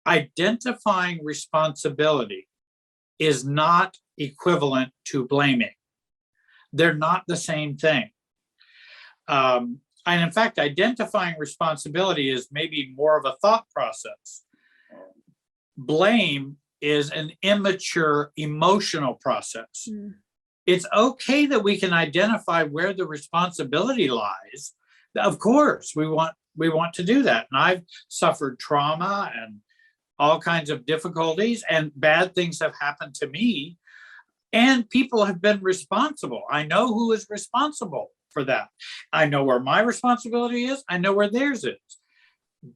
identifying responsibility is not equivalent to blaming. They're not the same thing. And in fact, identifying responsibility is maybe more of a thought process. Blame is an immature emotional process. It's okay that we can identify where the responsibility lies. Of course, we want to do that. And I've suffered trauma and all kinds of difficulties, and bad things have happened to me, and people have been responsible. I know who is responsible for that. I know where my responsibility is. I know where theirs is.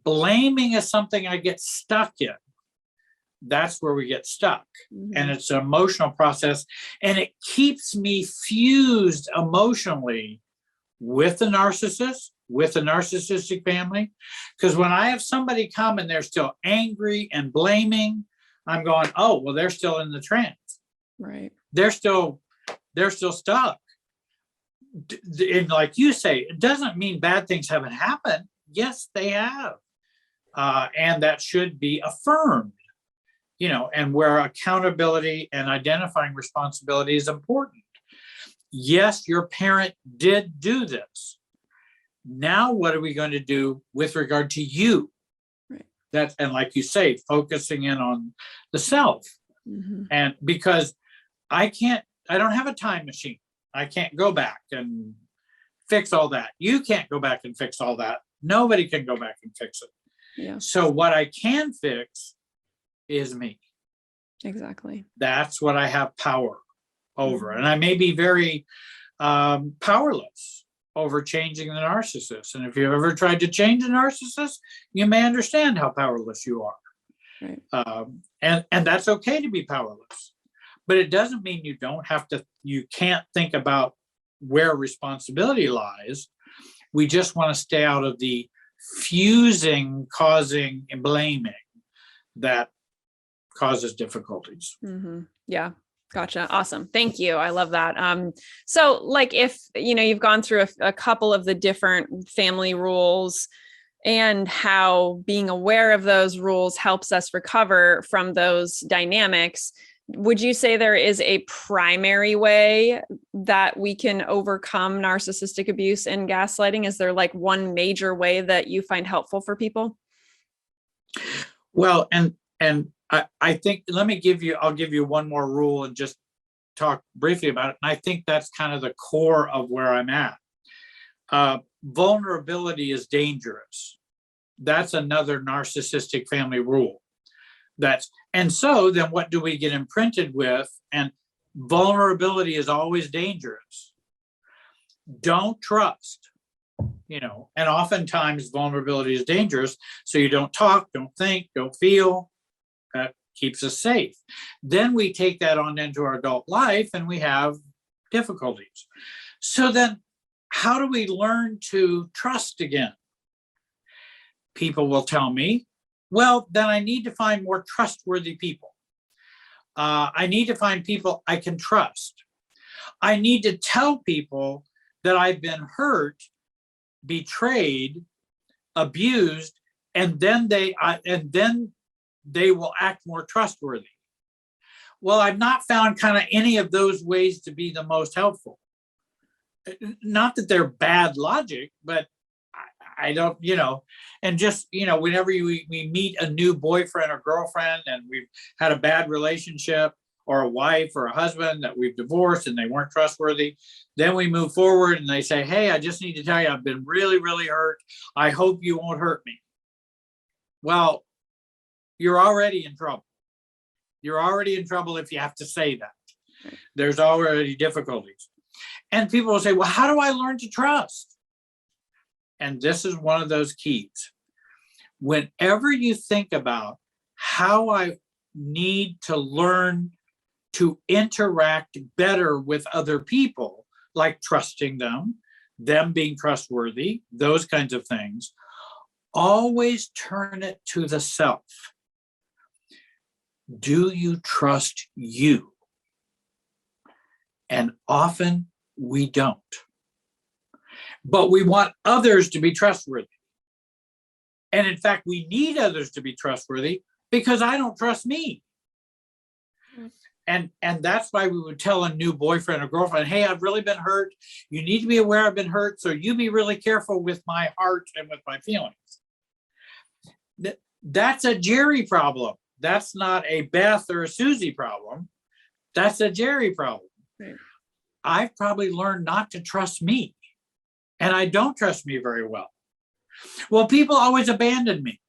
Blaming is something I get stuck in. That's where we get stuck. And it's an emotional process, and it keeps me fused emotionally with the narcissist, with a narcissistic family. Because when I have somebody come and they're still angry and blaming, I'm going, oh, well, they're still in the trance. Right. They're still stuck. And like you say, it doesn't mean bad things haven't happened. Yes, they have. And that should be affirmed, and where accountability and identifying responsibility is important. Yes, your parent did do this. Now, what are we going to do with regard to you? Right. And like you say, focusing in on the self. And because I don't have a time machine. I can't go back and fix all that. You can't go back and fix all that. Nobody can go back and fix it. Yeah. So what I can fix is me. Exactly. That's what I have power over. And I may be very powerless over changing the narcissist. And if you've ever tried to change a narcissist, you may understand how powerless you are. Right. And that's okay to be powerless. But it doesn't mean you can't think about where responsibility lies. We just want to stay out of the fusing, causing, and blaming that causes difficulties. Yeah. Gotcha. Awesome. Thank you. I love that. So like if, you've gone through a couple of the different family rules and how being aware of those rules helps us recover from those dynamics, would you say there is a primary way that we can overcome narcissistic abuse and gaslighting? Is there like one major way that you find helpful for people? Well, and I think, I'll give you one more rule and just talk briefly about it. And I think that's kind of the core of where I'm at. Vulnerability is dangerous. That's another narcissistic family rule. And so then what do we get imprinted with? And vulnerability is always dangerous. Don't trust, and oftentimes vulnerability is dangerous. So you don't talk, don't think, don't feel. That keeps us safe. Then we take that on into our adult life and we have difficulties. So then how do we learn to trust again? People will tell me, well, then I need to find more trustworthy people. I need to find people I can trust. I need to tell people that I've been hurt, betrayed, abused, and then they will act more trustworthy. Well, I've not found kind of any of those ways to be the most helpful. Not that they're bad logic, but I don't, and just, whenever we meet a new boyfriend or girlfriend and we've had a bad relationship, or a wife or a husband that we've divorced and they weren't trustworthy, then we move forward and they say, hey, I just need to tell you, I've been really, really hurt. I hope you won't hurt me. Well, you're already in trouble. You're already in trouble if you have to say that. There's already difficulties. And people will say, well, how do I learn to trust? And this is one of those keys. Whenever you think about how I need to learn to interact better with other people, like trusting them being trustworthy, those kinds of things, always turn it to the self. Do you trust you? And often we don't. But we want others to be trustworthy. And in fact, we need others to be trustworthy because I don't trust me. And that's why we would tell a new boyfriend or girlfriend, hey, I've really been hurt. You need to be aware I've been hurt. So you be really careful with my heart and with my feelings. That's a Jerry problem. That's not a Beth or a Susie problem. That's a Jerry problem. Right. I've probably learned not to trust me. And I don't trust me very well. Well, people always abandon me.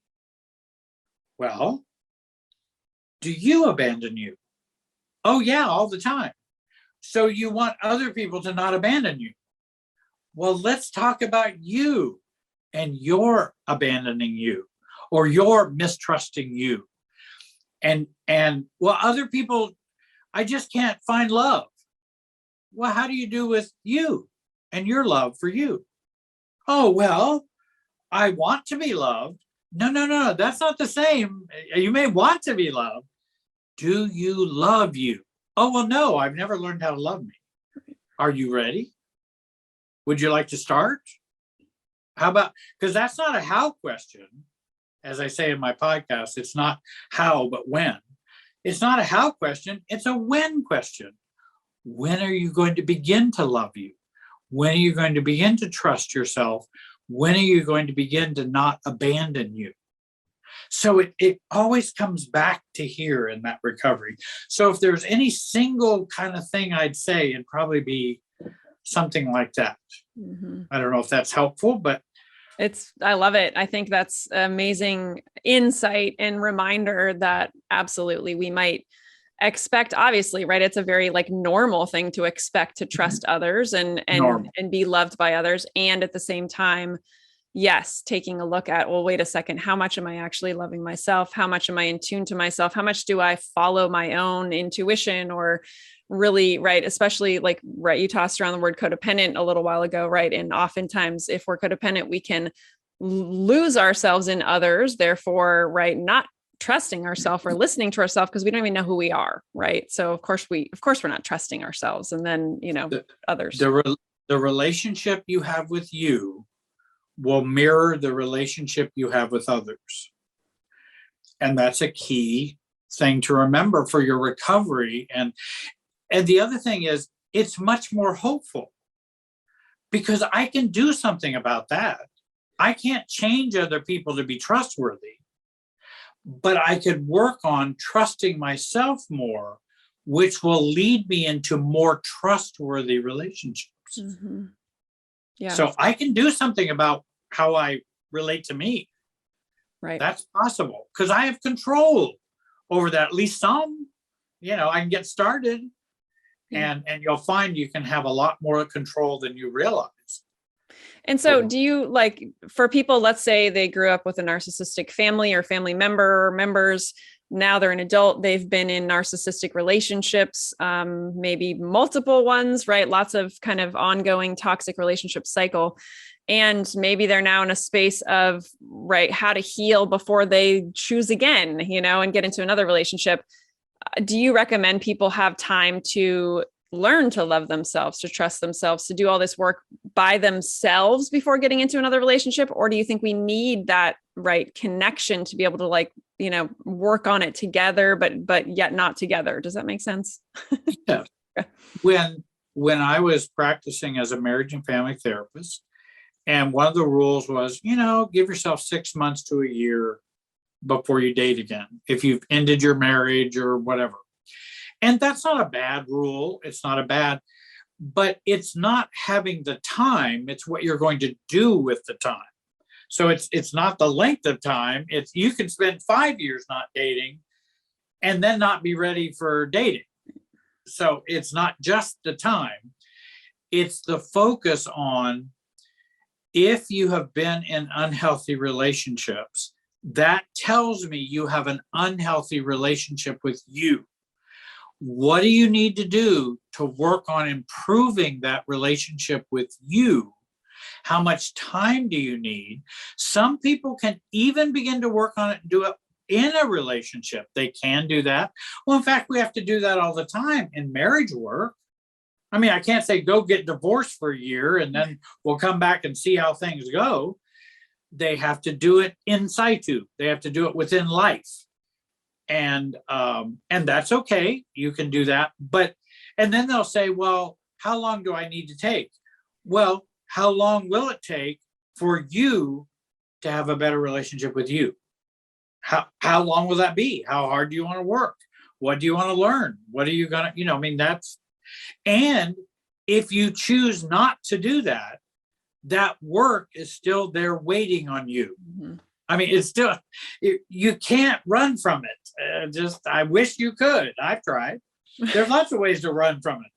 Well, do you abandon you? Oh, yeah, all the time. So you want other people to not abandon you. Well, let's talk about you and your abandoning you or your mistrusting you. And well, other people, I just can't find love. Well, how do you do with you and your love for you? Oh, well, I want to be loved. No, that's not the same. You may want to be loved. Do you love you? Oh, well, no, I've never learned how to love me. Are you ready? Would you like to start? How about, because that's not a how question. As I say in my podcast, it's not how, but when. It's not a how question. It's a when question. When are you going to begin to love you? When are you going to begin to trust yourself? When are you going to begin to not abandon you? So it always comes back to here in that recovery. So if there's any single kind of thing I'd say, it'd probably be something like that. Mm-hmm. I don't know if that's helpful, but I love it. I think that's amazing insight and reminder that absolutely we might expect, obviously, right? It's a very like normal thing to expect to trust others and be loved by others. And at the same time, yes, taking a look at, well, wait a second, how much am I actually loving myself? How much am I in tune to myself? How much do I follow my own intuition or really, right? Especially like, right, you tossed around the word codependent a little while ago, right? And oftentimes if we're codependent, we can lose ourselves in others, therefore, right, not trusting ourselves or listening to ourselves because we don't even know who we are, right? So of course we're not trusting ourselves, and then, others. The relationship you have with you will mirror the relationship you have with others. And that's a key thing to remember for your recovery. And the other thing is, it's much more hopeful because I can do something about that. I can't change other people to be trustworthy, but I could work on trusting myself more, which will lead me into more trustworthy relationships. Mm-hmm. Yeah. So I can do something about how I relate to me. Right. That's possible because I have control over that, at least some. I can get started, and you'll find you can have a lot more control than you realize. And so do you, like, for people, let's say they grew up with a narcissistic family or family member or members, now they're an adult, they've been in narcissistic relationships, maybe multiple ones, right? Lots of kind of ongoing toxic relationship cycle. And maybe they're now in a space of, right, how to heal before they choose again, and get into another relationship. Do you recommend people have time to learn to love themselves, to trust themselves, to do all this work by themselves before getting into another relationship? Or do you think we need that right connection to be able to work on it together, but yet not together? Does that make sense? Yeah. When I was practicing as a marriage and family therapist, and one of the rules was, give yourself 6 months to a year before you date again, if you've ended your marriage or whatever. And that's not a bad rule. It's not but it's not having the time. It's what you're going to do with the time. So it's not the length of time. It's you can spend 5 years not dating and then not be ready for dating. So it's not just the time. It's the focus on, if you have been in unhealthy relationships, that tells me you have an unhealthy relationship with you. What do you need to do to work on improving that relationship with you? How much time do you need? Some people can even begin to work on it and do it in a relationship. They can do that. Well, in fact, we have to do that all the time in marriage work. I mean, I can't say go get divorced for a year and then we'll come back and see how things go. They have to do it in situ. They have to do it within life. And that's okay. You can do that. And then they'll say, well, how long do I need to take? Well, how long will it take for you to have a better relationship with you? How long will that be? How hard do you want to work? What do you want to learn? What are you going to, I mean, and if you choose not to do that, that work is still there waiting on you. Mm-hmm. I mean, it's still, you can't run from it. I wish you could. I've tried. There's lots of ways to run from it.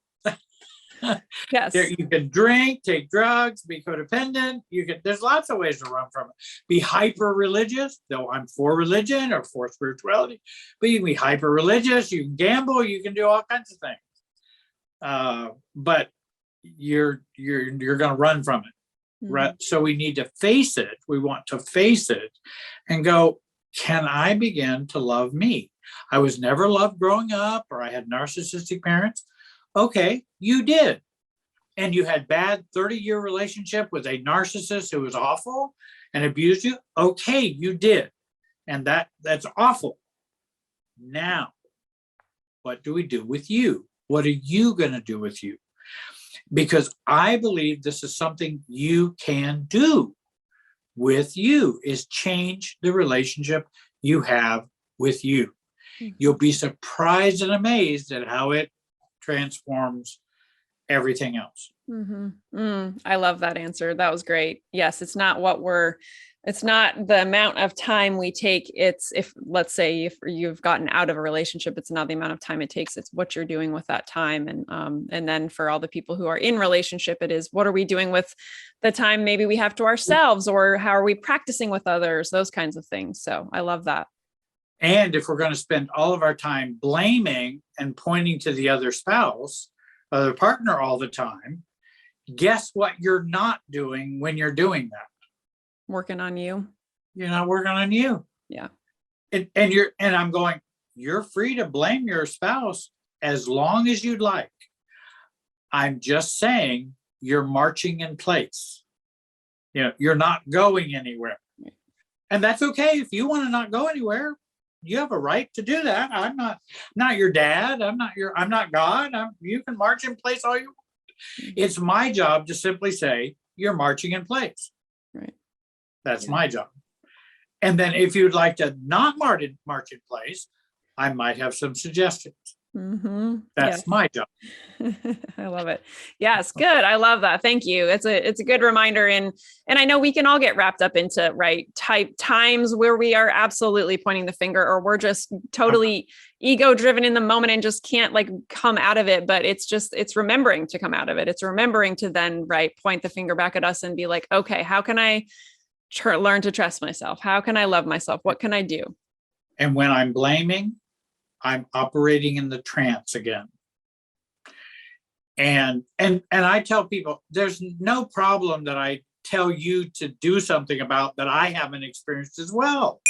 Yes. You can drink, take drugs, be codependent. There's lots of ways to run from it. Be hyper religious, though I'm for religion or for spirituality, but you can be hyper religious, you can gamble, you can do all kinds of things. But you're going to run from it. Mm-hmm. Right? So we need to face it. We want to face it and go, can I begin to love me? I was never loved growing up, or I had narcissistic parents. Okay, you did. And you had bad 30-year relationship with a narcissist who was awful and abused you. Okay, you did. And that's awful. Now, what do we do with you? What are you going to do with you? Because I believe this is something you can do with you, is change the relationship you have with you. Mm-hmm. You'll be surprised and amazed at how it transforms everything else. Mm-hmm. I love that answer. That was great. Yes. It's not the amount of time we take. Let's say if you've gotten out of a relationship, it's not the amount of time it takes. It's what you're doing with that time. And then for all the people who are in relationship, it is, what are we doing with the time maybe we have to ourselves, or how are we practicing with others, those kinds of things. So I love that. And if we're going to spend all of our time blaming and pointing to the other spouse, other partner all the time, guess what you're not doing when you're doing that? Working on you. You're not working on you. Yeah. And I'm going, you're free to blame your spouse as long as you'd like. I'm just saying you're marching in place. You're not going anywhere. And that's okay. If you want to not go anywhere, you have a right to do that. I'm not your dad. I'm not God. You can march in place all you want. It's my job to simply say, you're marching in place. Right. That's my job. And then if you'd like to not march in place, I might have some suggestions. Mm-hmm. That's my job. I love it. Yes. Good. I love that. Thank you. It's a good reminder. And I know we can all get wrapped up into times where we are absolutely pointing the finger, or we're just totally ego driven in the moment and just can't come out of it. But it's remembering to come out of it. It's remembering to then point the finger back at us and be like, okay, how can I learn to trust myself? How can I love myself? What can I do? And when I'm blaming, I'm operating in the trance again. And I tell people, there's no problem that I tell you to do something about that I haven't experienced as well.